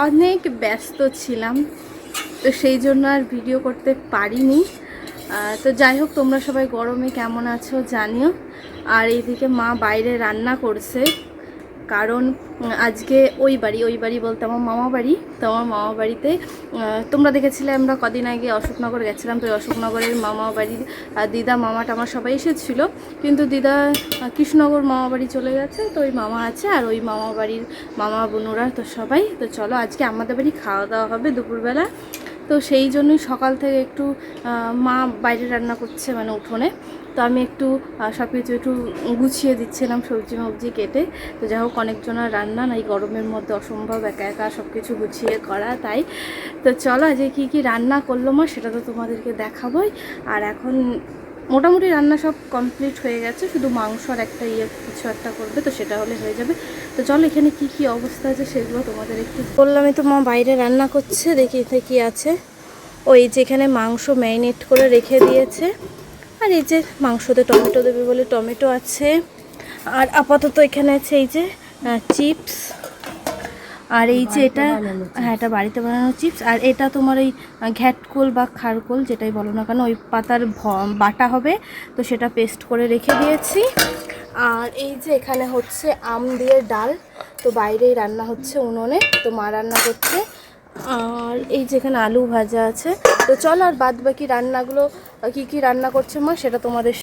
অনেক ব্যস্ত ছিলাম, তো সেই জন্য আর ভিডিও করতে পারিনি। তো যাই হোক, তোমরা সবাই গরমে কেমন আছো জানিও। আর এইদিকে মা বাইরে রান্না করছে, কারণ আজকে ওই বাড়ি বলতে আমার মামা বাড়ি। তো আমার মামা বাড়িতে তোমরা দেখেছিলে আমরা কদিন আগে অশোকনগর গেছিলাম, তো অশোকনগরের মামা বাড়ির দিদা মামা টামা সবাই এসেছিল, কিন্তু দিদা কৃষ্ণনগর মামা বাড়ি চলে গেছে। তো ওই মামা আছে, আর ওই মামা বাড়ির মামা বোনুরা তো সবাই। তো চলো আজকে আমাদের বাড়ি খাওয়া দাওয়া হবে দুপুরবেলা। তো সেই জন্যই সকাল থেকে একটু মা বাইরে রান্না করছে, মানে উঠোনে। তো আমি একটু সব কিছু একটু গুছিয়ে দিচ্ছিলাম, সবজি মবজি কেটে। তো যাই হোক, অনেকজনের রান্না না, এই গরমের মধ্যে অসম্ভব একা একা সব কিছু গুছিয়ে করা, তাই। তো চলো আজকে কী কী রান্না করলো মা সেটা তো তোমাদেরকে দেখাবোই। আর এখন মোটামুটি রান্না সব কমপ্লিট হয়ে গেছে, শুধু মাংস আর একটা কিছু একটা করবে, তো সেটা হলে হয়ে যাবে। তো চলো এখানে কি কি অবস্থা আছে সেগুলো তোমাদের একটু বললামই। তো মা বাইরে রান্না করছে, দেখি এতে কী আছে। ওই যেখানে মাংস ম্যারিনেট করে রেখে দিয়েছে, আর এই যে মাংসতে টমেটো দেবে বলে টমেটো আছে। আর আপাতত এখানে আছে এই যে চিপস, আর এই যে এটা, হ্যাঁ এটা বাড়িতে বানানো চিপস। আর এটা তোমার ওই ঘ্যাটকোল বা খারকোল যেটাই বলো না কেন, ওই পাতার বাটা হবে, তো সেটা পেস্ট করে রেখে দিয়েছি। আর এই যে এখানে হচ্ছে আম দিয়ে ডাল, তো বাইরেই রান্না হচ্ছে উনুনে, তো মা রান্না করছে। আর এই যেখানে আলু ভাজা আছে। তো চলো আর বাদ বাকি রান্নাগুলো কী কী রান্না করছে মা সেটা তোমাদের